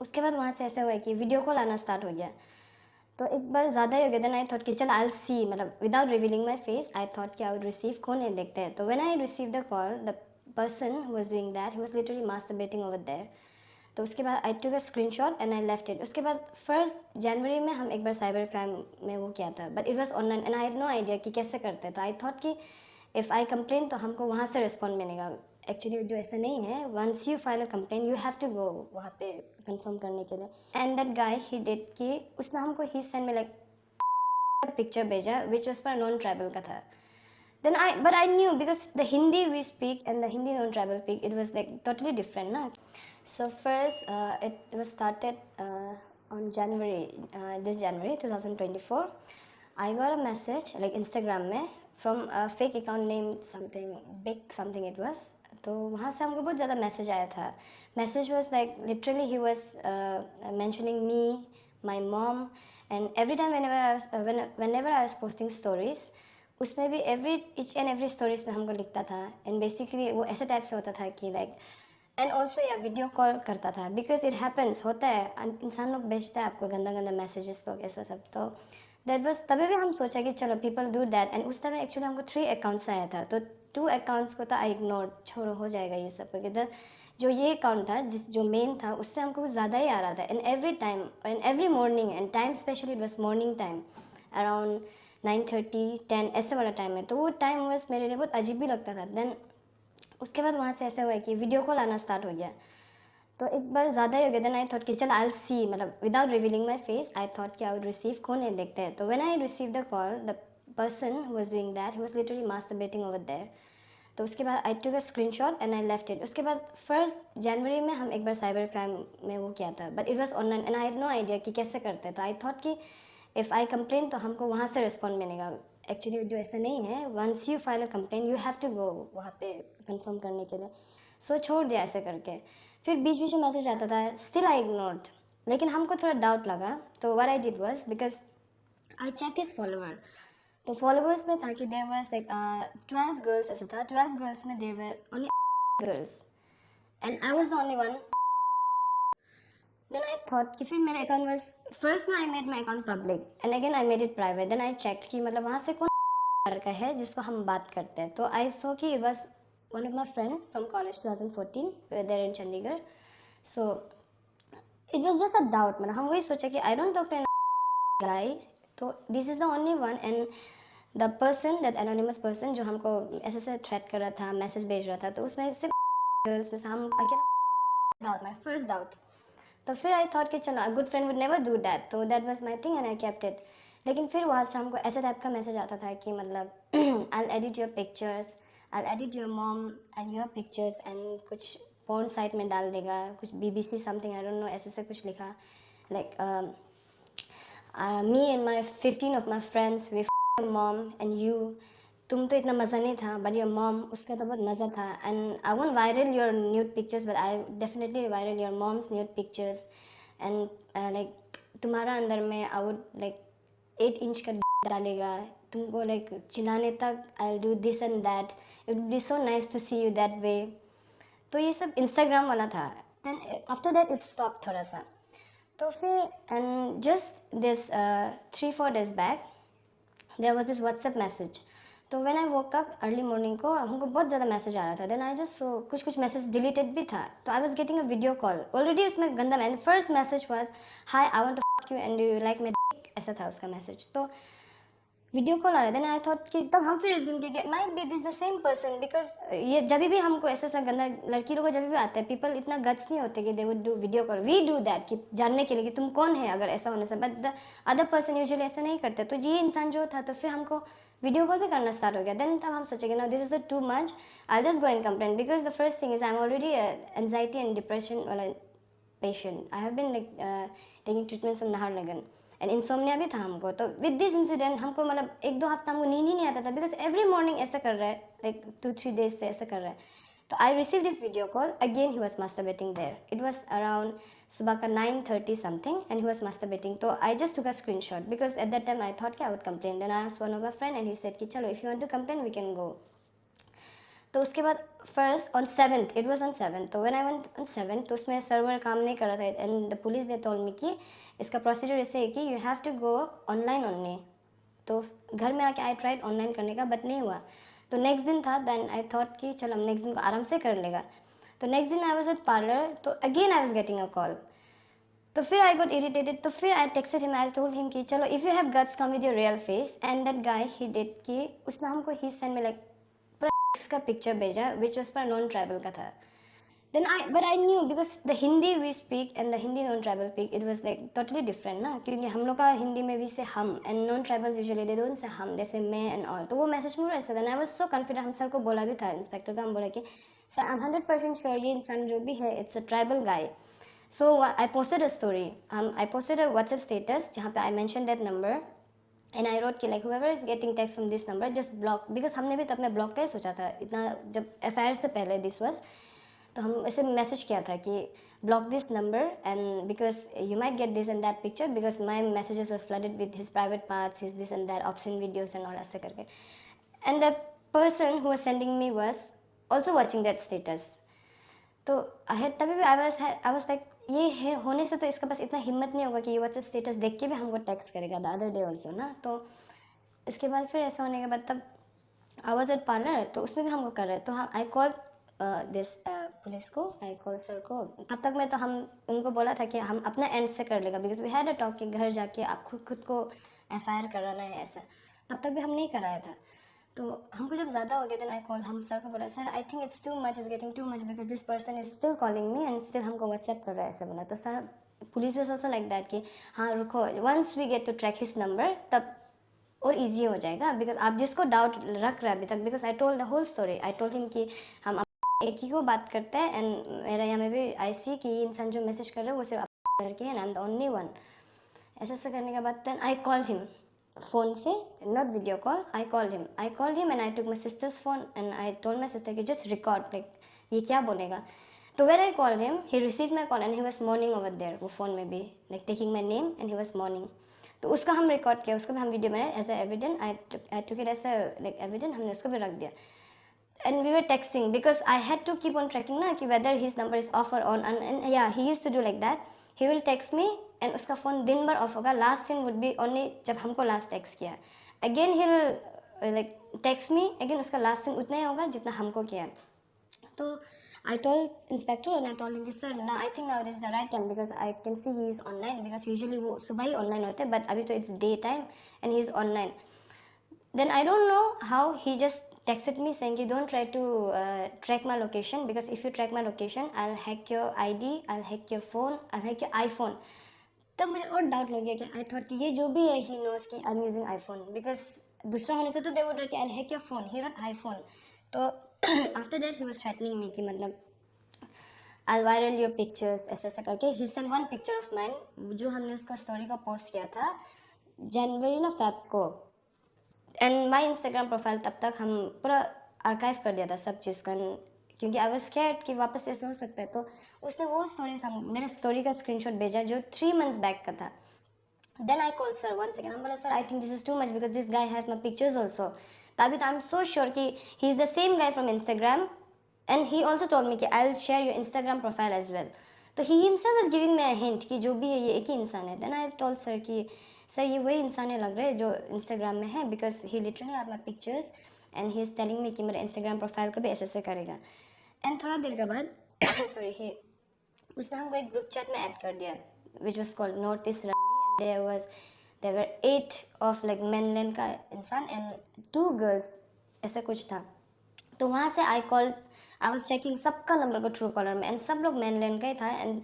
उसके बाद वहाँ से ऐसा हुआ कि वीडियो कॉल आना स्टार्ट हो गया। तो एक बार ज़्यादा ही हो गया। देन आई थॉट कि चल आई विल सी, मतलब without revealing my face I thought कि आई विल रिसीव, कौन है देखते हैं। तो when I receive the call, the person who was doing that he was literally masturbating over there. तो उसके बाद I took a screenshot and I left it. उसके बाद 1 जनवरी में हम एक बार साइबर क्राइम में वो किया था, but it was online and I have no idea कि कैसे करते हैं। तो आई थॉट कि इफ़ आई कंप्लेन तो हमको वहाँ से रिस्पॉन्ड मिलेगा। एक्चुअली जो ऐसा नहीं है, once you file a complain you have to go वहाँ पे कंफर्म करने के लिए। And that guy he did कि उसने हमको ही सेंड में लाइक पिक्चर भेजा which was for non tribal का था। Then I knew because the Hindi we speak and the Hindi non-tribal speak, it was like totally different, na. So first, it was started on January, this January 2024. I got a message like Instagram में from a fake account named something big something it was. तो वहाँ से हमको बहुत ज़्यादा message आया था. Message was like literally he was mentioning me, my mom, and every time whenever I was posting stories, उसमें भी each and every stories में हमको लिखता था. एंड बेसिकली वो ऐसे टाइप से होता था कि लाइक एंड ऑल्सो या वीडियो कॉल करता था बिकॉज इट हैपन्स, होता है, इंसान लोग भेजता है आपको गंदा गंदा मैसेजेस लोग ऐसा सब. तो दैट वाज तभी भी हम सोचा कि चलो पीपल डू दैट. एंड उस समय एक्चुअली हमको 3 अकाउंट्स आया था. तो 2 अकाउंट्स को तो आई इग्नोर, छोड़ो हो जाएगा ये सब क्योंकि जो ये अकाउंट था जो मेन था उससे हमको ज़्यादा ही आ रहा था. And every time and every morning and time specially it was morning time around 9:30 10 ऐसे वाला टाइम है. तो वो टाइम बस मेरे लिए बहुत अजीब भी लगता था. देन उसके बाद वहाँ से ऐसा हुआ कि वीडियो कॉल आना स्टार्ट हो गया. तो एक बार ज़्यादा ही हो गया. देन आई थॉट कि चल आई विल सी, मतलब without revealing my face I thought कि आई विल रिसीव, कौन है देखते हैं. तो when I receive the call, the person who was doing that he was literally masturbating over there. तो उसके बाद I took a screenshot and I left it. उसके बाद 1 जनवरी में हम एक बार साइबर क्राइम में वो किया था, but it was online and I have no idea कि कैसे करते हैं. तो आई थॉट कि इफ़ आई कंप्लेन तो हमको वहाँ से रिस्पॉन्ड मिलेगा. एक्चुअली जो ऐसा नहीं है, once you file a complain you have to go वहाँ पे कंफर्म करने के लिए. सो छोड़ दिया ऐसे करके. फिर बीच बीच में मैसेज आता था, स्टिल आई इग्नोर्ड. लेकिन हमको थोड़ा डाउट लगा. तो what I did was because I check his follower. तो फॉलोवर्स में था कि देयर वाज लाइक 12 गर्ल्स ऐसा था. 12 गर्ल्स में there were only girls and I was the only one. Then I thought कि फिर मेरा अकाउंट वाज, फर्स्ट में I made my account public and again I made it private. Then I check कि मतलब वहाँ से कौन लड़का है जिसको हम बात करते हैं. तो आई सो कि it was one of my friend from college 2014 there in Chandigarh. So it was just a doubt. मतलब हम वही सोचा कि I don't talk to guy. तो this is the only one. And the person, that anonymous person जो हमको ऐसे ऐसे थ्रेट कर रहा था, मैसेज भेज रहा था, तो उसमें सिर्फ गर्ल्स में से हम अकेला डाउट, माई फर्स्ट डाउट. तो फिर आई थॉट कि चलो good friend would never do that. तो that was my thing and I kept it. लेकिन फिर वहाँ से हमको ऐसे टाइप का मैसेज आता था कि मतलब I edit your pictures, I edit your mom and your pictures and कुछ पोर्न साइट में डाल देगा, कुछ BBC something I don't know, ऐसे से कुछ लिखा like me and my 15 of my friends we mom and you. तुम तो इतना मज़ा नहीं था बट योर मॉम, उसका तो बहुत मज़ा था. And I won't viral your nude pictures but I definitely viral your mom's nude pictures. And like तुम्हारा अंदर में आई वुड लाइक 8 इंच का डालेगा तुमको, लाइक चिल्लाने तक. I do this and that. It would be so nice to see you that way. तो ये सब इंस्टाग्राम वाला था. Then after that it stop थोड़ा सा. तो फिर and just this 3-4 days back there was this WhatsApp message. तो when I woke up early morning को हमको बहुत ज़्यादा मैसेज आ रहा था. देन आई जस्ट सो कुछ मैसेज डिलीटेड भी था. तो I was getting a video call already. उसमें गंदा message, first message was hi I want to fuck you and you like my dick, ऐसा था उसका मैसेज. तो वीडियो कॉल आ रहा है. देन आई थॉट कि तब हम फिर रिज्यूम किए might be this the same person because ये जब भी हमको ऐसा गंदा लड़की लोग को जब भी आता है, पीपल इतना गट्स नहीं होते कि they would do video call. We do that कि जानने के लिए कि तुम कौन है अगर ऐसा होने से. But the other person usually ऐसा नहीं करते. तो ये इंसान जो था तो फिर हमको वीडियो कॉल भी करना स्टार्ट हो गया. देन तब हम सोचे कि no this is the too much, I just go and complain because the first thing is I am already anxiety and depression वाला patient. I have been like taking treatment from Naharlagun and insomnia भी था हमको. तो with this incident हमको मतलब 1-2 हफ्ता हमको नींद ही नहीं आता था बिकॉज एवरी मॉर्निंग ऐसा कर रहा है, लाइक 2-3 days से ऐसा कर रहा है. तो I receive this video call again. He was masturbating there. It was around सुबह का 9:30 something and he was masturbating. तो I just took a screenshot because at that time I thought कि I would complain. Then I asked one of my friend and he said कि चलो if you want to complain we can go. तो उसके बाद first on 7th, it was on 7th, तो when I went on 7th तो उसमें server काम नहीं कर रहा था एंड द पुलिस ने टोल्ड मी कि इसका प्रोसीजर ऐसे है कि you have to go online only. तो घर में आके आई ट्राइड ऑनलाइन करने का बट नहीं हुआ। तो नेक्स्ट दिन था, देन आई थॉट कि चल हम नेक्स्ट दिन को आराम से कर लेगा। तो नेक्स्ट दिन आई वाज एट पार्लर, तो again I was getting a call. तो फिर आई गॉट इरिटेटेड, तो फिर I texted him, I told him कि चलो if you have guts come with your real face, and that guy he did कि उसने हमको ही सेंड में लाइक का पिक्चर भेजा विच वॉज पर नॉन ट्राइबल का था। Then but I knew because the Hindi we speak and the Hindi non-tribal speak, it was like totally different ना, क्योंकि हम लोग का हिंदी में भी से हम and non-tribals usually they don't say हम, they say मैं and all। तो वो मैसेज में ऐसा था, and I was so confident, हम सर को बोला भी था, इंस्पेक्टर का हम बोला कि सर I'm 100% sure ये इंसान जो भी है it's a tribal guy। So I posted a story, I posted a WhatsApp status जहाँ पे I mentioned that number and I wrote कि like whoever is getting text from this number just block, because हमने भी तब में block का ही सोचा था इतना, जब FIR से पहले this was। तो हम ऐसे मैसेज किया था कि block this number and because you might get this and that picture because my messages was flooded with his private parts, his this and that option videos and all ऐसे करके। And the person who was sending me was also watching that status. तो तभी भी I was like ये है होने से तो इसका बस इतना हिम्मत नहीं होगा कि ये व्हाट्सएप स्टेटस देख के भी हमको टेक्स्ट करेगा द अदर डे ऑल्सो ना। तो इसके बाद फिर ऐसा होने के बाद तब आई वाज एट पार्लर, तो उसमें भी हमको कर रहे, तो हाँ आई कॉल दिस पुलिस को, आई कॉल सर को। तब तक मैं तो हम उनको बोला था कि हम अपना एंड से कर लेगा, because we had a talk कि घर जाके आप खुद को FIR कराना है ऐसा। तब तक भी हम नहीं कराया था। तो हमको जब ज़्यादा हो गया देन आई कॉल, हम सर को बोला sir I think it's too much, is getting too much because this person is still calling me and still हमको व्हाट्सएप कर रहा है ऐसा बोला। तो sir police was also like that कि हाँ रुको, once we get to track his number तब और ईजी हो जाएगा, बिकॉज आप जिसको डाउट रख रहे हैं अभी तक, because I told the whole story, I told him कि हम एक ही को बात करते हैं एंड मेरा यहाँ में भी आई सी कि ये इंसान जो मैसेज कर रहे हैं वो सिर्फ लड़के हैं, I am the only one. ऐसा ऐसा करने के बाद then I call him phone से, not video call, I call him and I took my sister's phone and I told my sister कि जस्ट रिकॉर्ड लाइक ये क्या बोलेगा। तो where I call him, he receive my call and he was moaning over there, वो phone में भी like taking my name and he was morning. तो उसका हम रिकॉर्ड किया, उसको भी हम वीडियो बनाए as a evident, I took it as a like evident, हमने उसको भी रख दिया। And we were texting because I had to keep on tracking ना कि whether his number is off or on, and yeah he used to do like that, he will text me and उसका phone दिन भर off होगा, last seen would be only जब हमको last text किया, again he will like text me again, उसका last seen उतना ही होगा जितना हमको किया। तो I told inspector and I told him sir now I think now this is the right time because I can see he is online, because usually वो सुबह ही online होते हैं but अभी तो it's day time and he is online। Then I don't know how he just texted me saying you don't try to track my location, because if you track my location I'll hack your ID, I'll hack your phone, I'll hack your iPhone। तब मुझे और doubt लग गया कि आई thought कि ये जो भी है ही नोज कि I am using iPhone, because दूसरा होने से तो दे वुड कि I hack your phone, he wrote iPhone. तो after that he was threatening me कि मतलब आई वायरल योर पिक्चर्स ऐसा ऐसा करके। He send one picture of mine जो हमने उसका स्टोरी का पोस्ट किया था जनवरी ना फेब को, एंड माई इंस्टाग्राम प्रोफाइल तब तक हम पूरा आर्काइव कर दिया था सब चीज़ का, क्योंकि आई वाज स्कैर्ड कि वापस ऐसा हो सकता है। तो उसने वो स्टोरी मेरे स्टोरी का स्क्रीनशॉट भेजा जो 3 months बैक का था। Then I call sir once again, हम बोला sir I think this is too much because this guy has my pictures also. तभी तो आई एम सो श्योर कि he is the same guy from Instagram and he also told me कि I will share your Instagram profile as well. तो he himself was giving me a hint कि जो भी है ये एक ही इंसान है। देन आई टोल्ड सर कि सर ये वही इंसान है लग रहा है जो इंस्टाग्राम में है, because he literally have my pictures and he is telling me कि मेरा इंस्टाग्राम प्रोफाइल को भी ऐसे ऐसे करेगा। एंड थोड़ा देर के बाद सॉरी ही उसने हमको एक ग्रुप चैट में ऐड कर दिया which was called North East रंडी, and there were 8 of like mainland का इंसान एंड 2 गर्ल्स ऐसा कुछ था। तो वहाँ से आई वाज चेकिंग सबका नंबर को ट्रू कॉलर में, एंड सब लोग मेनलैंड का ही था, एंड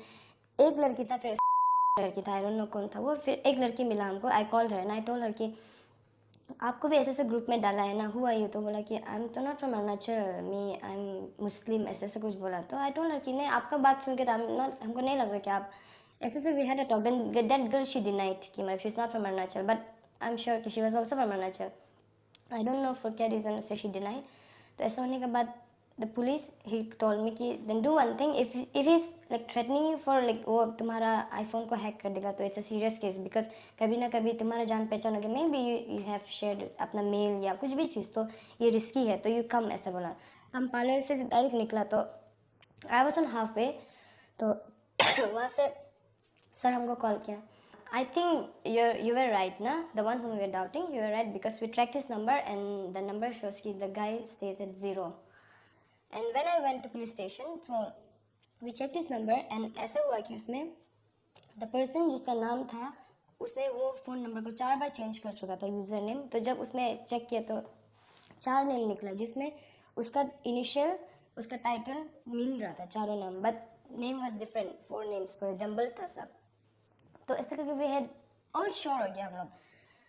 एक लड़की था, फिर लड़की था, आई डोंट नो कौन था वो, फिर एक लड़की मिला हमको, आई कॉल रहे, आई टोल्ड हर कि आपको भी ऐसे ऐसे ग्रुप में डाला है ना, हुआ ये, तो बोला कि आई एम तो not from Arunachal, me I am Muslim, ऐसे ऐसे कुछ बोला। तो आई टोल्ड हर कि नहीं आपका बात सुन के तो हमको नहीं लग रहा कि आप ऐसे ऐसे, we had a talk, then that girl she denied कि मतलब she is not from Arunachal, but I am sure कि she was also from Arunachal, I don't know for क्या रीज़न से शी डिनाइड। तो ऐसा होने के बाद the police he told me कि then do one thing, if is like threatening you for like वो तुम्हारा आईफोन को हैक कर देगा तो it's a serious case, because कभी ना कभी तुम्हारा जान पहचान होगी, may be you have shared अपना मेल या कुछ भी चीज़, तो ये रिस्की है, तो यू कम, ऐसा बोला। हम पार्लर से डायरेक्ट निकला तो I was on half way, तो वहाँ से सर हमको कॉल किया. I think you were right, na? The one whom we were doubting, you were right because we tracked his number and the number shows कि the guy stays at 0. And when I went to police station, so we checked his number and ऐसा हुआ कि उसमें the person जिसका नाम था उसने वो फ़ोन नंबर को 4 बार चेंज कर चुका था यूज़र नेम. तो जब उसमें चेक किया तो 4 नेम निकला जिसमें उसका इनिशियल उसका टाइटल मिल रहा था चारों नाम, but name was different. 4 names पर जंबल था सब. तो ऐसे करके वी हैड ऑल श्योर हो गया हम लोग.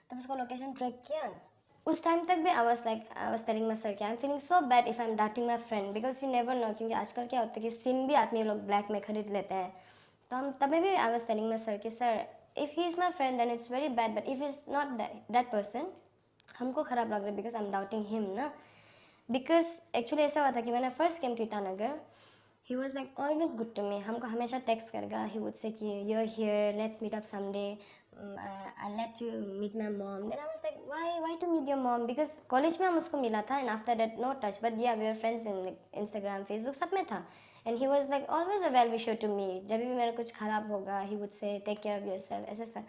तब उसको लोकेशन ट्रैक किया. उस टाइम तक भी I was telling my sir कि I am feeling so bad if I am doubting my friend because you never know, क्योंकि आजकल क्या होता है कि सिम भी आदमी लोग ब्लैक में खरीद लेते हैं. तो हम तभी भी I was telling my sir कि sir if he is my friend then it's very bad, but if is not that person हमको ख़राब लग रहा है because I am doubting him ना. बिकॉज एक्चुअली ऐसा हुआ था कि मैंने first came to Itanagar, he was like always good to me. हमको हमेशा टेक्स्ट करेगा. he would say कि you're here, let's meet up someday, I'll let you meet my mom. Then I was like why to meet your mom, because college में हम उसको मिला था and after that no touch, but yeah we were friends in like, Instagram, Facebook सब में था. and he was like always a well wisher to me. जब भी मेरा कुछ ख़राब होगा he would say take care of yourself ऐसा ऐसा.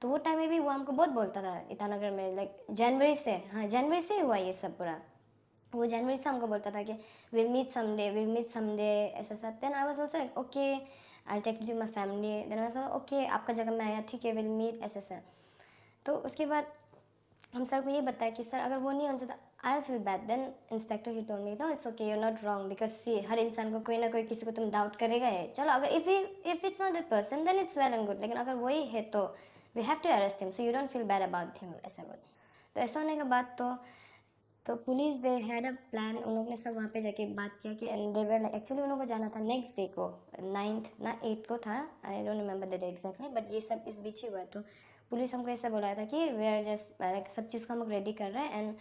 तो वो टाइम में भी वो हमको बहुत बोलता था ईटानगर में, लाइक जनवरी से, हाँ जनवरी से हुआ ये सब पूरा. वो जनवरी से हमको बोलता था कि विल मीट समडे ऐसा सब. Then I was also like okay I take you my family. Then I was okay आपका जगह में आया, ठीक है विल मीट ऐसा ऐसा. तो उसके बाद हम सर को ये बताया कि सर अगर वो नहीं हो तो I feel bad. Then inspector he told me no it's okay you are not wrong because see हर इंसान को कोई ना कोई किसी को तुम डाउट करेगा है. चलो अगर if it's not that person then it's well and good, लेकिन अगर वही है तो we have to arrest him so you don't feel bad about him ऐसा बोल. तो ऐसा होने के बाद तो police they had a plan. उन लोगों ने सब वहाँ पे जाके बात किया कि and they were like actually उन लोगों को जाना था नेक्स्ट डे को, 9th ना 8 को था, I don't remember the day exactly, but ये सब इस बीच ही हुआ. तो पुलिस हमको ऐसा बोला था कि वी आर जस्ट लाइक सब चीज़ को हम लोग रेडी कर रहे हैं एंड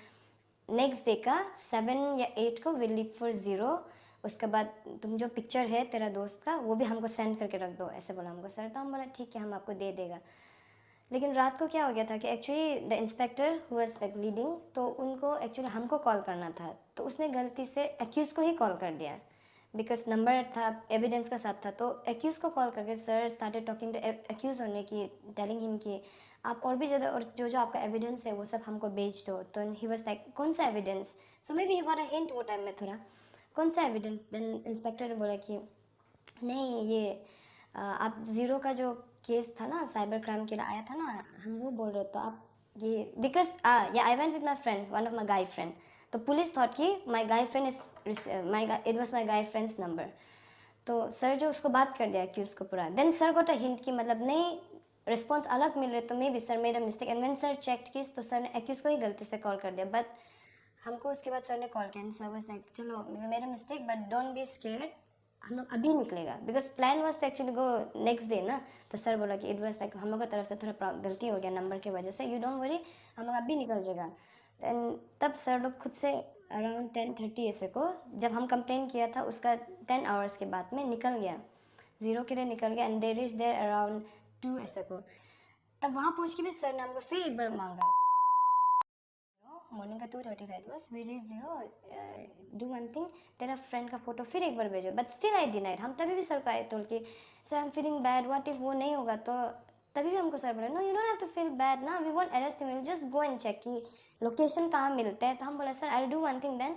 नेक्स्ट डे का 7 या 8 को विल लीव फॉर 0. उसके बाद तुम जो पिक्चर है तेरा दोस्त का वो भी हमको सेंड करके रख दो ऐसे बोला हमको सर. तो हम बोला ठीक है हम आपको दे देगा. लेकिन रात को क्या हो गया था कि actually the inspector who was like leading, तो उनको एक्चुअली हमको कॉल करना था. तो उसने गलती से एक्यूज़ को ही कॉल कर दिया बिकॉज नंबर था एविडेंस का साथ था. तो एक्यूज़ को कॉल करके sir started talking to accuse होने की, टेलिंग हिम कि आप और भी ज़्यादा और जो जो आपका एविडेंस है वो सब हमको भेज दो. तो ही वाज लाइक कौन सा evidence. So may be he got a hint वो टाइम में थोड़ा कौन सा एविडेंस. देन इंस्पेक्टर ने बोला कि नहीं ये आप 0 का जो केस था ना साइबर क्राइम के लिए आया था ना, हम वो बोल रहे. तो आप ये बिकॉज या I went with my friend one of माई गाई फ्रेंड. तो पुलिस थॉट कि माई गाई फ्रेंड इट वॉज माई गाई फ्रेंड्स नंबर. तो सर जो उसको बात कर दिया कि उसको पूरा. Then sir got a hint कि मतलब नहीं रिस्पॉन्स अलग मिल रहे, तो maybe sir made a mistake. And when sir checked case तो सर ने एक्यूज़ को ही गलती से कॉल कर दिया. बट हमको उसके बाद सर ने कॉल किया एंड सर वाज लाइक चलो मेरा mistake but don't be scared, हम लोग अभी निकलेगा because plan was to actually go next day ना. तो सर बोला कि इट वॉज लाइक हम लोग की तरफ से थोड़ा गलती हो गया नंबर की वजह से, यू डोंट वरी हम लोग अभी निकल जाएगा. एंड तब सर लोग खुद से अराउंड 10:30 ऐसे को जब हम कंप्लेन किया था उसका 10 आवर्स के बाद में निकल गया, 0 के लिए निकल गया. And they reach there around 2 ऐसे को. तब वहाँ पहुँच के भी सर ने हमको फिर एक बार मांगा मॉर्निंग का 2:30 था. It was we reach 0, do one thing तेरा फ्रेंड का फोटो फिर एक बार भेजो. But still I denied. हम तभी भी सर को आए टोल कि sir I am feeling bad, what if वो नहीं होगा. तो तभी भी हमको सर बोले no you don't have to feel bad ना, we won't arrest him, just go and check कि लोकेशन कहाँ मिलते हैं. तो हम बोले sir I do one thing then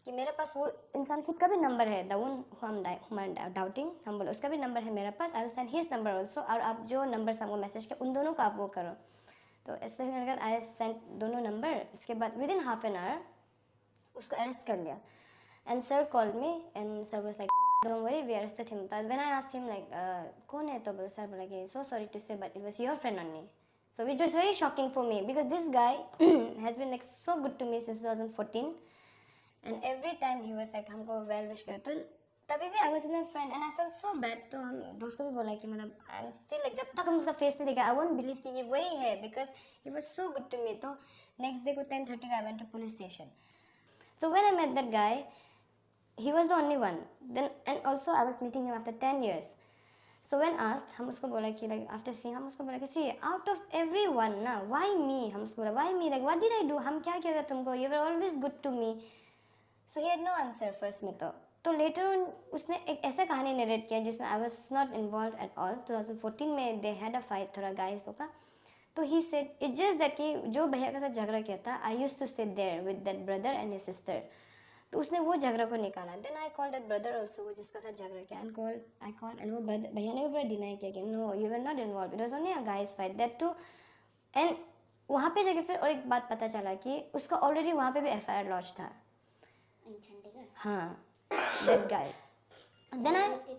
कि मेरे पास वो इंसान खुद का भी नंबर है द वन हम डाउटिंग. हम बोले उसका भी नंबर है मेरे पास, I will send his number also, और आप जो नंबर हमको मैसेज किया उन दोनों का आप वो करो. तो ऐसे करके आई सेंट दोनों नंबर. उसके बाद within half an hour उसको अरेस्ट कर लिया. And sir called me and sir was like don't worry we arrested him. तो when I asked him like कौन है, तो सर बोला कि so sorry to say but it was your friend only. So which was very shocking for me because this guy has been like so good to me since 2014 and every time he was like हमको well wish कर. तो तभी भी I was with my friend and I felt so bad. तो हम दोस्त को भी बोला कि मतलब आई एम स्टिल लाइक जब तक हम उसका फेस नहीं देखा आई वोंट बिलीव कि ये वही है because he was so good to me. तो नेक्स्ट डे को 10:30 I went to police station. So when I met that guy he was the only one. Then and also I was meeting him after 10 years. So when asked हम उसको बोला कि like after seeing हम उसको बोला कि see out of everyone ना why me, हम उसको बोला why me, like what did I do, हम क्या किया था तुमको, you were always good to me. So he had no answer first में। तो लेटर ऑन उसने एक ऐसा कहानी नरेट किया जिसमें I was not involve at all. 2014 में दे हैड अ फाइट थोड़ा गाइस लोग का। तो he said it's just that कि जो भैया के साथ झगड़ा किया था, I used to sit there with that brother and his sister. तो उसने वो झगड़ा को निकाला। Then I call that brother also, वो जिसका साथ झगड़ा किया, एंड आई कॉल एंड वो भैया ने भी पूरा डिनाई किया कि no you were not involve, it was only a guys fight that too. And वहाँ पे जाके फिर और एक बात पता चला कि उसका ऑलरेडी वहाँ पे भी एफआईआर लॉन्च था। चंडीगढ़। हाँ, दैट गाय। देन आई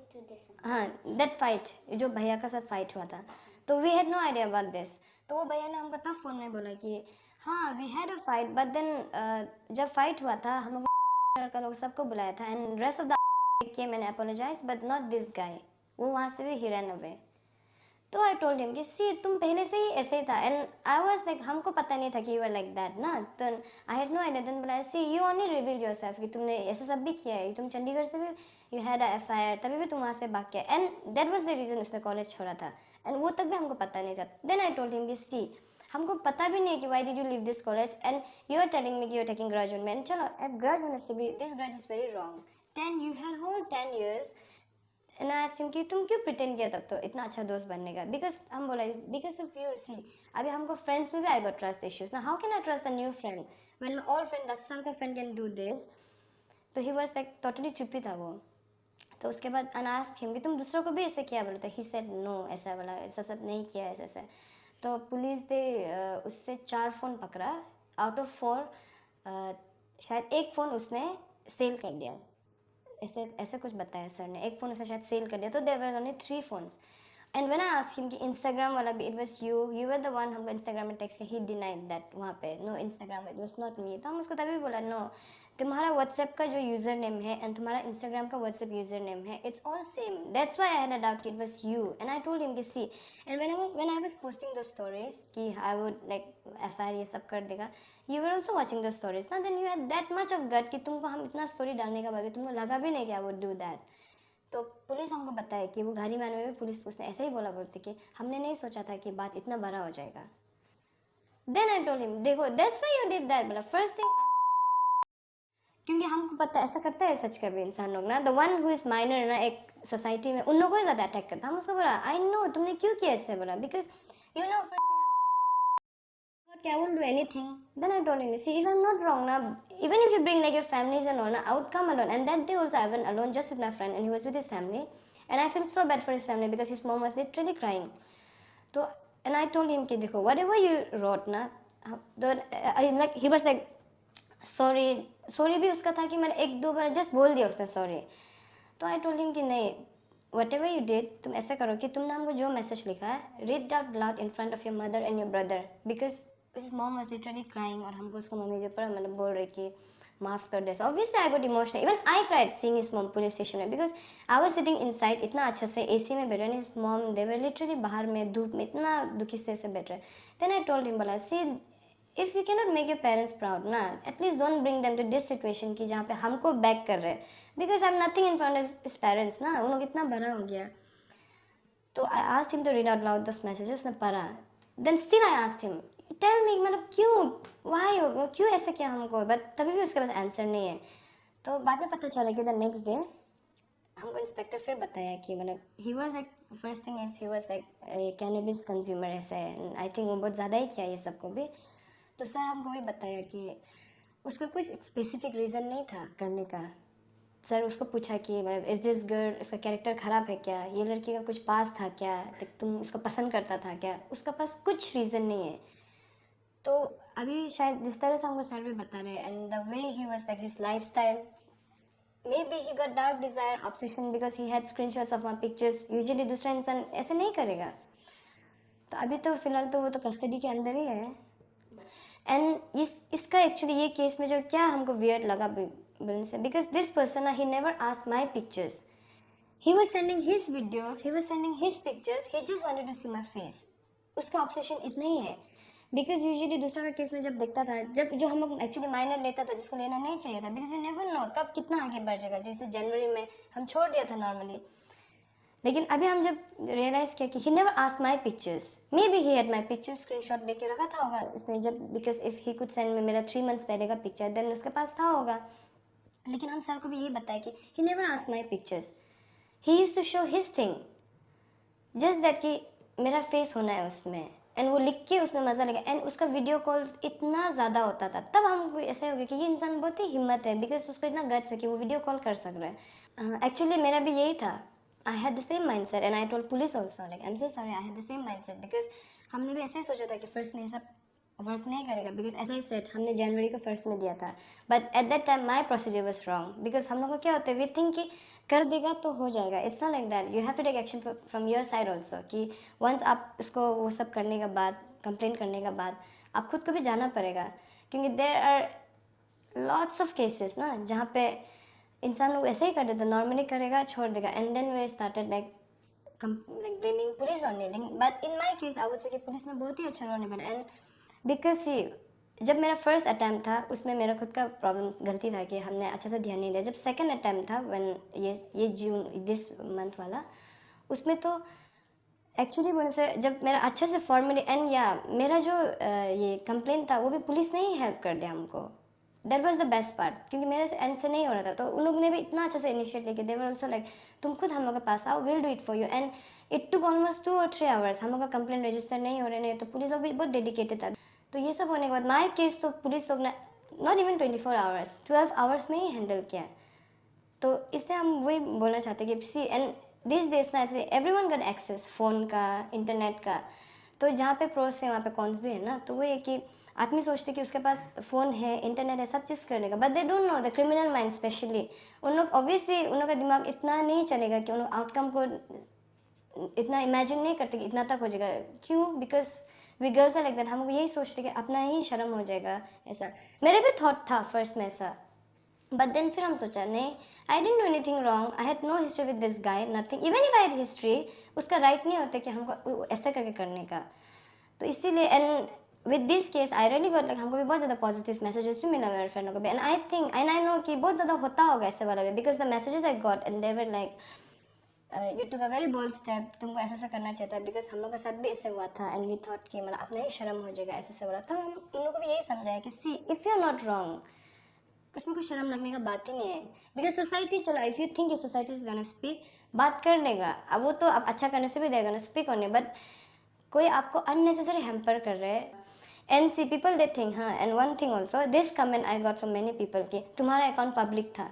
हाँ दैट फाइट जो भैया का साथ फाइट हुआ था, तो we had no idea about this. तो वो भैया ने हमको तब फोन में बोला कि हाँ we had a fight, but then जब फाइट हुआ था हम लोग का लोग सबको बुलाया था and rest of the came and apologise but not this guy. वो वहाँ से भी ही रन अवे। तो आई टोल्ड हिम कि सी तुम पहले से ही ऐसे ही था एंड आई वाज लाइक हमको पता नहीं था कि यू आर लाइक दैट ना। तो I had no idea. Then बोला see you only reveal yourself कि तुमने ऐसे सब भी किया है, तुम चंडीगढ़ से भी यू हैड अ एफआईआर, तभी भी तुम वहाँ से भाग गया and that was the reason उसने कॉलेज छोड़ा था एंड वो तक भी हमको पता नहीं था। देन आई टोल्ड हिम कि सी हमको पता भी नहीं कि why did you leave this college and you are telling me कि you are taking grudge on me. And चलो अब ग्रज होने से भी this grudge is very wrong. 10 you had whole 10 years and I asked him कि तुम क्यों pretend किया तब तो इतना अच्छा दोस्त बनने का। बिकॉज हम बोला बिकॉज ऑफ यू। सी अभी हमको फ्रेंड्स में भी आई गॉट ट्रस्ट इश्यूज ना, how can I trust a new friend when my old friend 10 साल का फ्रेंड कैन डू दिस। तो ही वाज लाइक टोटली चुप ही था वो। तो उसके बाद आई आस्क्ड हिम कि तुम दूसरों को भी ऐसे किया बोले। तो ही सेड नो, ऐसा बोला सब नहीं किया ऐसे ऐसे। तो पुलिस ने उससे 4 फ़ोन पकड़ा आउट ऑफ 4। शायद एक फ़ोन उसने सेल कर दिया, ऐसे ऐसे कुछ बताया सर ने। एक फ़ोन उसने शायद सेल कर दिया। तो there were only 3 phones and when I asked him कि इंस्टाग्राम वाला भी it was you were the one, हमको इंस्टाग्राम में टेक्स्ट किया, ही डिनाइड दैट वहाँ पे no Instagram it was not me. तो हम उसको तभी बोला नो, तुम्हारा व्हाट्सएप का जो यूज़र नेम है एंड तुम्हारा इंस्टाग्राम का व्हाट्सएप यूज़र नेम है, it's all same, that's why I had a doubt it was you. And I told him कि see and when I was posting the stories कि I would like FIR ये सब कर देगा, you were also watching the stories ना, then you had that much of gut कि तुमको हम इतना स्टोरी डालने का बाद भी तुमको लगा भी नहीं कि आई वुड डू दैट। तो पुलिस हमको बताया कि वो गाड़ी में आने में भी पुलिस उसने ऐसे ही बोला बोलते कि हमने नहीं सोचा था कि बात इतना बड़ा हो जाएगा। देन आई टोल्ड हिम देखो that's why you did that. बोला फर्स्ट थिंग क्योंकि हमको पता ऐसा करता है सच कभी इंसान लोग ना, the one who is minor ना एक सोसाइटी में उन लोगों को ज़्यादा अटैक करता। हम उसको बोला आई नो तुमने क्यों किया ऐसे। बोला because you know I won't do anything. Then I told him, see, if I'm not wrong now, even if you bring like your families and all, now, I would come alone. And that day also I went alone just with my friend and he was with his family. And I felt so bad for his family because his mom was literally crying. So, and I told him, कि देखो, whatever you wrote ना, he was like, sorry भी उसका था कि मैंने 1-2 बार just बोल दिया उसने sorry. तो I told him कि नहीं, whatever you did, तुम ऐसा करो कि तुमने हमको जो मैसेज लिखा है, read out loud in front of your mother and your brother because his mom was literally crying और हमको उसका मम्मी जो पर मतलब बोल रही कि माफ़ कर दे। So obviously I got emotional. Even I cried seeing his mom police station में because I was sitting inside इतना अच्छा से AC में बैठ रहे, his mom they were literally बाहर में धूप में इतना दुखी से बैठ रहे। Then I told him बोला see if you cannot make your parents proud ना, at least don't bring them to this situation कि जहाँ पे हमको बैक कर रहे because I'm nothing in front of his parents ना, उन लोग इतना बड़ा हो गया। तो I asked him to read out loud those messages, उसने पढ़ा। Then still I asked him tell me मतलब क्यों वाई क्यों ऐसे किया हमको, बट तभी भी उसके पास आंसर नहीं है। तो बाद में पता चला कि द नेक्स्ट डे हमको इंस्पेक्टर फिर बताया कि मतलब ही was like first thing is he was like cannabis consumer ऐसे, आई थिंक वो बहुत ज़्यादा ही किया ये सबको भी। तो सर हमको भी बताया कि उसका कुछ स्पेसिफिक रीज़न नहीं था करने का। सर उसको पूछा कि मतलब इज़ दिस गर्ल, इसका कैरेक्टर ख़राब है क्या, ये लड़की का कुछ पास था क्या, तुम इसको पसंद करता था क्या, उसका पास कुछ रीज़न नहीं है। तो अभी शायद जिस तरह से हमको सर भी बता रहे and the way he was like his lifestyle, maybe he got dark desire obsession because he had screenshots of my pictures. Usually दूसरा इंसान ऐसे नहीं करेगा। तो अभी तो फिलहाल तो वो तो कस्टडी के अंदर ही है। एंड इसका एक्चुअली ये केस में जो क्या हमको वियर्ड लगा बोलने से, because this person he never asked my pictures, he was sending his videos, he was sending his pictures, he just wanted to see my face. उसका ऑब्सेशन इतना ही है। बिकॉज यूजुअली दूसरा का केस में जब देखता था, जब जो हम लोग एक्चुअली माइनर लेता था जिसको लेना नहीं चाहिए था, बिकॉज यू नेवर नो कब कितना आगे बढ़ जाएगा। जैसे जनवरी में हम छोड़ दिया था नॉर्मली, लेकिन अभी हम जब रियलाइज किया कि he never asked my pictures, may be he had my pictures screenshot लेके रखा था होगा उसने जब, because if he could send में मेरा 3 months पहले का पिक्चर देन उसके पास था होगा। लेकिन हम सर को भी यही बताया कि he never ask my pictures, he use to show his thing, just that कि मेरा फेस होना है उसमें, एंड वो लिख के उसमें मज़ा लगा, एंड उसका वीडियो कॉल इतना ज़्यादा होता था, तब हमको ऐसा हो गया कि ये इंसान बहुत ही हिम्मत है, बिकॉज उसको इतना गट्स है कि वो वीडियो कॉल कर सक रहा है। एक्चुअली मेरा भी यही था, I had the same mind set and I told police also like I am so sorry, I had the same mind set, because हमने भी ऐसे ही सोचा था कि फर्स्ट में ये सब वर्क नहीं करेगा, बिकॉज ऐसा ही सेट हमने जनवरी को फर्स्ट में दिया था, but at that time my procedure was wrong, because हम लोग को क्या होता है, वी थिंक कि कर देगा तो हो जाएगा, it's not like that, you have to take action from your side also, कि वंस आप उसको वो सब करने के बाद, कंप्लेन करने के बाद आप खुद को भी जाना पड़ेगा, क्योंकि there are lots of cases ना जहाँ पे इंसान लोग ऐसे ही कर देता, नॉर्मली करेगा छोड़ देगा, एंड देन वे started like blaming police on it, but in my case I would say कि पुलिस ने बहुत ही अच्छा रोल निभाया, एंड बिकॉज जब मेरा फर्स्ट अटैम्प्ट था उसमें मेरा खुद का प्रॉब्लम गलती था कि हमने अच्छा से ध्यान नहीं दिया, जब सेकंड अटैम्प्ट था व्हेन ये जून दिस मंथ वाला, उसमें तो एक्चुअली बोलने से जब मेरा अच्छे से फॉर्मली एंड या मेरा जो ये कंप्लेन था वो भी पुलिस ने ही हेल्प कर दिया हमको, that was the best part, क्योंकि मेरे से एंड से नहीं हो रहा था, तो उन लोग ने भी इतना अच्छा से इनिशिएट लेके दे वर ऑल्सो लाइक तुम खुद हम लोग के पास आओ, will do it for you, and it took almost 2 और 3 आवर्स, हम लोग का कंप्लेन रजिस्टर नहीं हो रहे, नहीं तो पुलिस लोग भी बहुत डेडिकेटेड था, तो ये सब होने के बाद माई केस तो पुलिस लोग ने नॉट इवन 24 आवर्स 12 आवर्स में ही हैंडल किया, तो इसलिए हम वही बोलना चाहते हैं कि सी एंड दिस डेज ना ऐसे एवरीवन गॉट एक्सेस फ़ोन का, इंटरनेट का, तो जहाँ पे प्रोस है वहाँ पे कॉन्स भी है ना, तो वो है कि आदमी सोचते कि उसके पास फ़ोन है, इंटरनेट है, सब चीज़ करने का, but they don't know the criminal mind specially, उन लोग ऑब्वियसली उन लोग का दिमाग इतना नहीं चलेगा कि उन लोग आउटकम को इतना इमेजिन नहीं करते कि इतना तक हो जाएगा, क्यों, because we girls are like that, हम यही सोचते कि अपना ही शर्म हो जाएगा, ऐसा मेरे भी थॉट था फर्स्ट में ऐसा, बट देन फिर हम सोचा नहीं, I didn't do anything wrong, I had no history with this guy, nothing, even if I had history, उसका राइट नहीं होता कि हमको ऐसा करके करने का, तो इसीलिए and with this case I really got like हमको भी बहुत ज़्यादा पॉजिटिव मैसेजेस भी मिला मेरे फ्रेंडों को भी, and I think and I know कि बहुत ज़्यादा होता होगा ऐसे वाला भी, because the messages I got and they were like you took a very bold step, तुमको ऐसा ऐसा करना चाहिए था, बिकॉज हम लोग के साथ भी ऐसे हुआ था, एंड वी थॉट कि मतलब अपना ही शर्म हो जाएगा, ऐसे ऐसे बोला, तो हम उन लोगों को भी यही समझाया कि see if you are not wrong, उसमें कुछ शर्म लगने का बात ही नहीं है, बिकॉज सोसाइटी, चलो if you think society is gonna speak, बात कर लेगा, अब वो तो आप अच्छा करने से भी देगा ना स्पीक होने, बट कोई आपको अननेसेसरी हैम्पर कर रहे हैं, and see people they think, हाँ, and one thing also this comment I got from many people कि तुम्हारा अकाउंट पब्लिक था,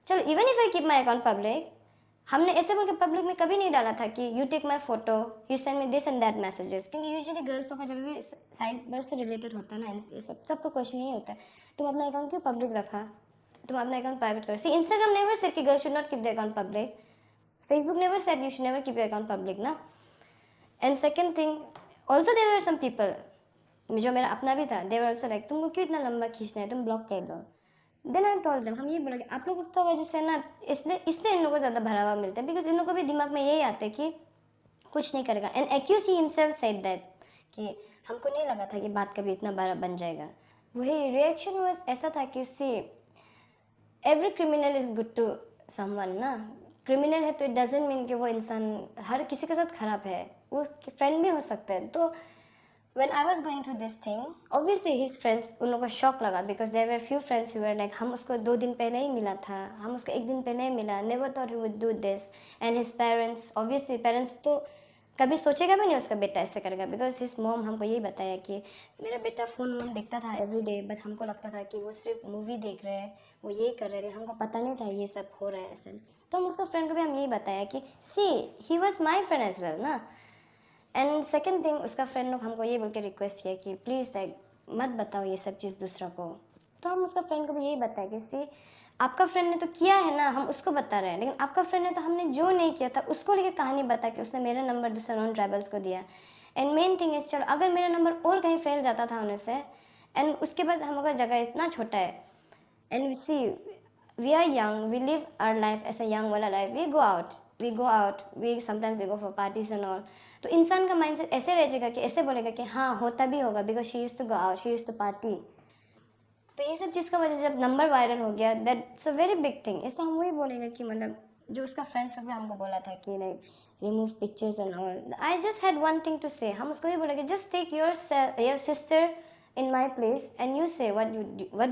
चलो even if I keep my account public, हमने ऐसे बोल के पब्लिक में कभी नहीं डाला था कि you take my photo, you send me this and that messages, क्योंकि यूजुअली गर्ल्सों का जब भी साइबर से रिलेटेड होता है ना, ये सब सबका क्वेश्चन यही होता है, तुम अपना अकाउंट क्यों पब्लिक रखा, तुम अपना अकाउंट प्राइवेट करो, सी इंस्टाग्राम नेवर सेड कि girls should not keep the account public, Facebook never said you should never keep your account public ना, and second thing also there are some people, जो मेरा अपना भी था, देवर also like तुमको क्यों इतना लंबा खींचना है, तुम ब्लॉक कर दो, देन आई टोल्ड देम, हम ये बोला कि आप लोग की वजह से ना, इसलिए इन लोगों को ज़्यादा भरावा मिलता है, बिकॉज इन लोगों को भी दिमाग में यही आता है कि कुछ नहीं करेगा, and accuse he himself said that कि हमको नहीं लगा था कि बात कभी इतना बड़ा बन जाएगा, वही रिएक्शन वाज ऐसा था कि see every criminal is good to someone ना, क्रिमिनल है तो इट डजेंट मीन कि वो इंसान हर किसी के साथ खराब है, वो फ्रेंड भी हो सकता है, तो when I was going through this thing, obviously his friends, उन लोगों को शॉक लगा, because there were few friends who were like हम उसको 2 दिन पहले ही मिला था, हम उसको 1 दिन पहले ही मिला, never thought he would do this, and his parents, obviously parents तो कभी सोचेगा भी नहीं उसका बेटा ऐसे करेगा, because his mom हमको यही बताया कि मेरा बेटा फ़ोन देखता था एवरी डे, बट हमको लगता था कि वो सिर्फ मूवी देख रहे हैं, वो ये कर रहे हैं, हमको पता नहीं था ये सब हो रहा है ऐसे, तो हम उसका फ्रेंड को भी हम यही बताया कि see he was my friend as well ना, एंड सेकेंड थिंग उसका फ्रेंड लोग हमको ये बोल के रिक्वेस्ट किया कि प्लीज़ लाइक मत बताओ ये सब चीज़ दूसरा को, तो हम उसका फ्रेंड को भी यही बताया कि सी आपका फ्रेंड ने तो किया है ना, हम उसको बता रहे हैं, लेकिन आपका फ्रेंड ने तो हमने जो नहीं किया था उसको लेके कहानी बता के उसने मेरा नंबर दूसरा नॉन ट्राइबल्स को दिया, एंड मेन थिंग इज चलो अगर मेरा नंबर और कहीं फैल जाता था उन्हें से, एंड उसके बाद हम लोग का जगह इतना छोटा है, and see we are young, we live our life ऐसा यंग वाला life, we go out, we sometimes we go for parties and all, तो इंसान का माइंडसेट ऐसे रह जाएगा कि ऐसे बोलेगा कि हाँ होता भी होगा, because she used to go out, she used to party, तो ये सब चीज़ का वजह से जब नंबर वायरल हो गया, that's a very big thing, इसलिए हम वही बोलेंगे कि मतलब जो उसका फ्रेंड्स भी हमको बोला था कि like remove pictures and all, I just had one thing to say, हम उसको भी बोलेंगे just take your sister in my place and you say what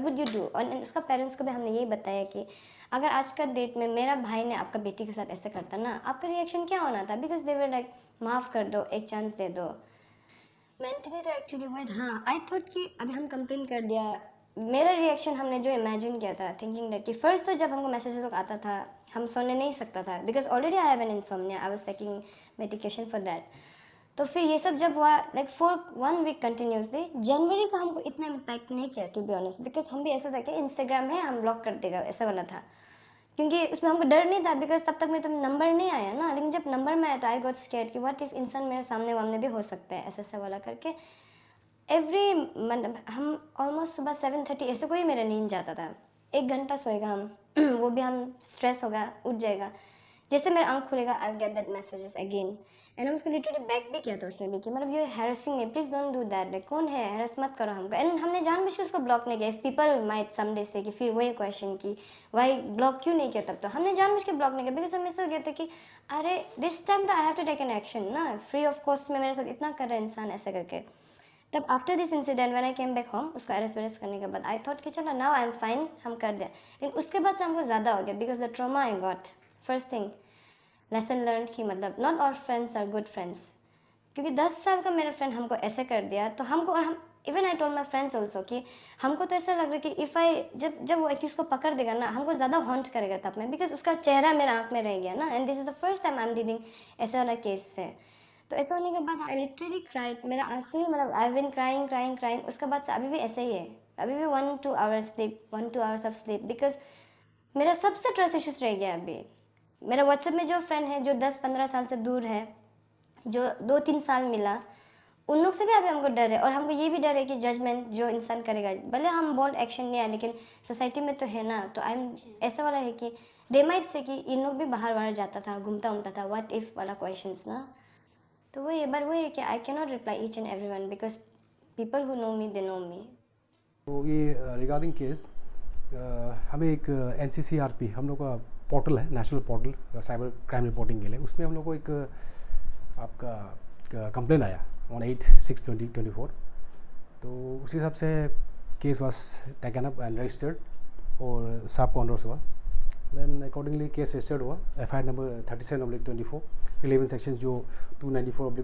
would you do. और उसका पेरेंट्स को भी हमने यही बताया कि अगर आज का डेट में मेरा भाई ने आपका बेटी के साथ ऐसे करता ना, आपका रिएक्शन क्या होना था? बिकॉज दे वर लाइक माफ़ कर दो, एक चांस दे दो। मेंटली तो एक्चुअली वो हाँ, आई थॉट कि अभी हम कंप्लेन कर दिया। मेरा रिएक्शन हमने जो इमेजिन किया था थिंकिंग दैट कि फर्स्ट तो जब हमको मैसेजेस लोग आता था हम सोने नहीं सकता था, because already I have an insomnia, I was taking medication for that. तो फिर ये सब जब हुआ लाइक फॉर 1 वीक कंटिन्यूसली, जनवरी का हमको इतना इम्पैक्ट नहीं किया टू बी ऑनेस्ट, बिकॉज हम भी ऐसा था कि इंस्टाग्राम है हम ब्लॉक कर देगा ऐसा वाला था, क्योंकि उसमें हमको डर नहीं था बिकॉज तब तक मेरे तो नंबर नहीं आया ना। लेकिन जब नंबर में आया तो आई गॉट स्केर्ड कि व्हाट इफ इंसान मेरे सामने वामने भी हो सकता है ऐसा ऐसा वाला करके। एवरी मतलब हम ऑलमोस्ट सुबह 7:30 ऐसे कोई मेरा नींद जाता था, 1 घंटा सोएगा हम वो भी हम स्ट्रेस होगा उठ जाएगा, जैसे मेरा आंख खुलेगा I get that messages again. And हम उसको लिटरली बैक भी किया था उसमें भी कि मतलब ये harassing me, please don't do that, like कौन है, हैरेस मत करो हमको। एंड हमने जानबूझ के उसको ब्लॉक नहीं किया। इफ पीपल माइट समडे से कि फिर वही क्वेश्चन की वाई ब्लॉक क्यों नहीं किया, तब तो हमने जानबूझ के ब्लॉक नहीं किया बिकॉज हम ऐसा हो गया था कि अरे दिस टाइम तो I have to take an action ना, फ्री ऑफ कॉस्ट में मेरे साथ इतना कर रहा है इंसान ऐसे करके। तब after this incident when I came back home उसको अरेस्ट वेरेस्ट करने के बाद आई थॉट कि चलो नाउ आई एम फाइन, हम कर दें। लेकिन उसके बाद से हमको ज़्यादा हो गया because the trauma I got, first thing lesson learn कि मतलब not all friends are good friends. क्योंकि 10 साल का मेरा फ्रेंड हमको ऐसे कर दिया तो हमको, और हम even I told my friends also कि हमको तो ऐसा लग रहा है कि इफ़ आई जब वो एक्यूज को पकड़ देगा ना हमको ज़्यादा हॉन्ट करेगा तब में, बिकॉज उसका चेहरा मेरा आँख में रह गया ना। And this is the first time I am dealing ऐसा वाला केस से। तो ऐसा होने के बाद आई लिटरली क्राइड, मेरा आंसू ही मतलब आई बिन क्राइंग क्राइंग क्राइंग। उसके बाद से अभी भी ऐसे ही है, अभी भी 1-2 hours sleep, 1-2 hours of sleep, because मेरा सबसे ट्रस्ट इश्यूज रह गया अभी। मेरा व्हाट्सएप में जो फ्रेंड है जो 10-15 साल से दूर है, जो 2-3 साल मिला, उन लोग से भी अभी हमको डर है। और हमको ये भी डर है कि जजमेंट जो इंसान करेगा, भले हम बोल्ड एक्शन नहीं आए लेकिन सोसाइटी में तो है ना। तो आई एम ऐसा वाला है कि दे माइट से कि इन लोग भी बाहर बाहर जाता था, घूमता उमता था, व्हाट इफ वाला क्वेश्चंस ना। तो वही बट वही है कि I can not reply each and every one because people who know me they know me. तो ये रिगार्डिंग केस हमें एक NCCRP हम लोग का पोर्टल है, national portal cyber crime reporting के लिए, उसमें हम लोग को एक आपका कंप्लेन आया ऑन 8/6/2024। तो उसी हिसाब से case was taken up and registered और साहब को ऑनर्स हुआ। देन अकॉर्डिंगली केस रजिस्टर्ड हुआ, FIR नंबर 37/24, 11 सेक्शन जो 294A,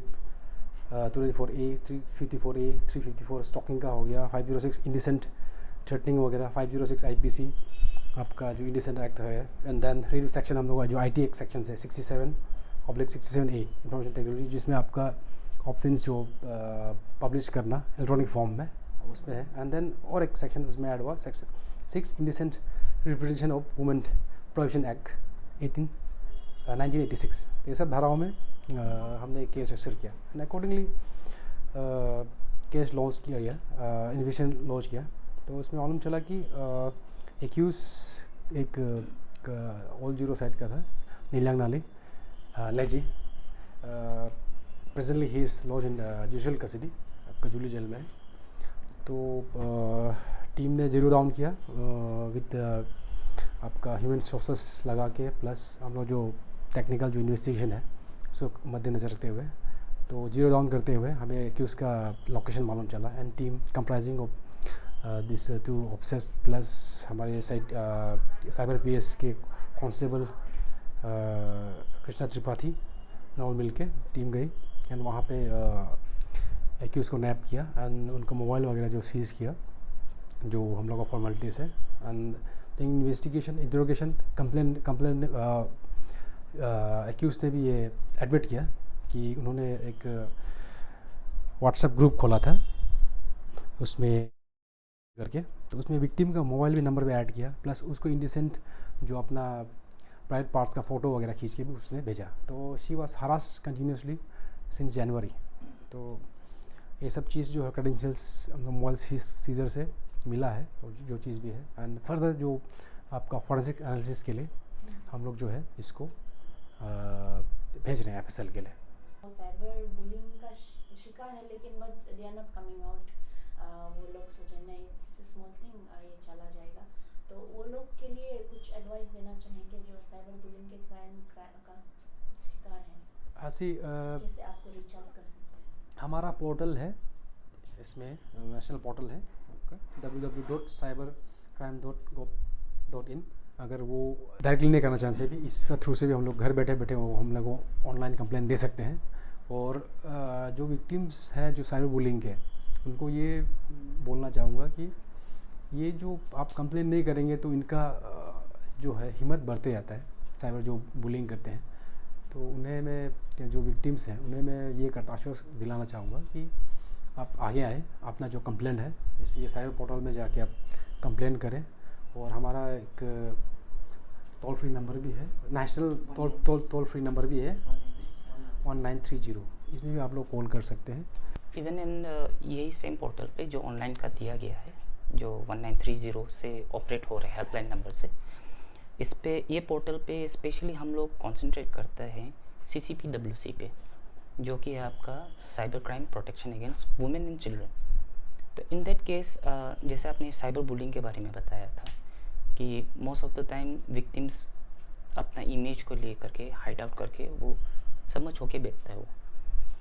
354A, 354 स्टॉकिंग का हो गया, 506 इंडिसेंट थ्रेटनिंग वगैरह, 506 IPC आपका जो इंडिसेंट एक्ट है। एंड देन रेड सेक्शन हम लोग जो IT एक्ट सेक्शन है 67/67A इंफॉर्मेशन टेक्नोलॉजी, जिसमें आपका ऑप्शन जो पब्लिश करना इलेक्ट्रॉनिक फॉर्म में उसमें है। एंड देन और एक सेक्शन उसमें ऐड हुआ, section 6 indecent representation of women prohibition act 1986। तो ये सब धाराओं में हमने केस रजिस्टर किया एंड अकॉर्डिंगली केस लॉन्च किया गया, इन्वेस्टिगेशन लॉन्च किया। तो उसमें मालूम चला कि एक्यूज एक ऑल जीरो साइड का था, नीलांग नाली लेजी। Presently he is lodge in judicial custody, कजूली जेल में है। तो टीम ने जीरो डाउन किया विद आपका ह्यूमन रिसोर्सेस लगा के, प्लस हम लोग जो टेक्निकल जो इन्वेस्टिगेशन है उसको मद्देनज़र रखते हुए, तो जीरो डाउन करते हुए हमें कि उसका लोकेशन मालूम चला। And team comprising of this 2 officers plus हमारे साइबर PS के कांस्टेबल कृष्णा त्रिपाठी नॉल मिल के टीम गई एंड वहाँ पे एक्यूज़ को नैप किया एंड उनको मोबाइल वगैरह जो सीज़ किया, जो हम लोग का फॉर्मेलिटीज़ है। And the investigation interrogation complain accuse ने भी ये एडमिट किया कि उन्होंने एक व्हाट्सएप ग्रुप खोला था उसमें करके, तो उसमें विक्टिम का मोबाइल भी नंबर भी ऐड किया, प्लस उसको इंडिसेंट जो अपना प्राइवेट पार्ट्स का फ़ोटो वगैरह खींच के भी उसने भेजा। तो she was harass continuously since January. तो ये सब चीज़ जो है क्रेडेंशियल्स मोबाइल सीजर से मिला है, तो जो चीज़ भी है। एंड फर्दर जो आपका फॉरेंसिक एनालिसिस के लिए हम लोग जो है इसको भेज रहे हैं FSL के लिए। साइबर बुलिंग का शिकार है लेकिन but they are not coming out. वो लोग सोचे नहीं दिस इज स्मॉल थिंग, ये चला जाएगा। तो वो लोग के लिए कुछ एडवाइस देना चाहेंगे जो साइबर बुलिंग के क्राइम का शिकार है, हाँ सी, जैसे आपको रीच आउट कर सकते हैं। हमारा पोर्टल है इसमें नेशनल पोर्टल है www.cybercrime.gov.in। अगर वो डायरेक्टली नहीं करना चाहते भी, इसका थ्रू से भी हम लोग घर बैठे बैठे वो हम लोग ऑनलाइन कंप्लेंट दे सकते हैं। और जो विक्टिम्स हैं जो साइबर बुलिंग के, उनको ये बोलना चाहूँगा कि ये जो आप कंप्लेंट नहीं करेंगे तो इनका जो है हिम्मत बढ़ते जाता है। साइबर जो बुलिंग करते हैं तो उन्हें मैं, जो विक्टिम्स हैं उन्हें मैं ये आश्वासन दिलाना चाहूँगा कि आप आगे आए, अपना जो कंप्लेंट है इसी साइबर पोर्टल में जाके आप कंप्लेंट करें। और हमारा एक टोल फ्री नंबर भी है, नेशनल टोल फ्री नंबर भी है 1930, इसमें भी आप लोग कॉल कर सकते हैं। इवन इन यही सेम पोर्टल पे जो ऑनलाइन का दिया गया है, जो 1930 से ऑपरेट हो रहे हैं हेल्पलाइन नंबर से, इस पे ये पोर्टल पे स्पेशली हम लोग कंसंट्रेट करते हैं CCPWC पे, जो कि है आपका cyber crime protection against women and children. तो इन दैट केस जैसे आपने साइबर बुलिंग के बारे में बताया था कि most of the time victims अपना इमेज को ले करके हाइड आउट करके वो समझ होके बैठता है वो।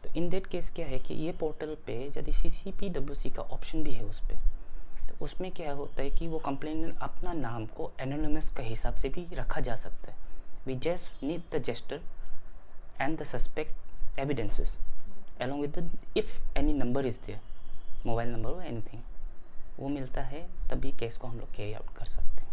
तो इन दैट केस क्या है कि ये पोर्टल पे यदि CCPWC का ऑप्शन भी है उस पर, तो उसमें क्या होता है कि वो कंप्लेनेंट अपना नाम को एनोनिमस के हिसाब से भी रखा जा सकता है। We just need the gesture and the suspect evidences along with the if any number is there, mobile number और एनीथिंग वो मिलता है, तभी केस को हम लोग कैरी आउट कर सकते हैं।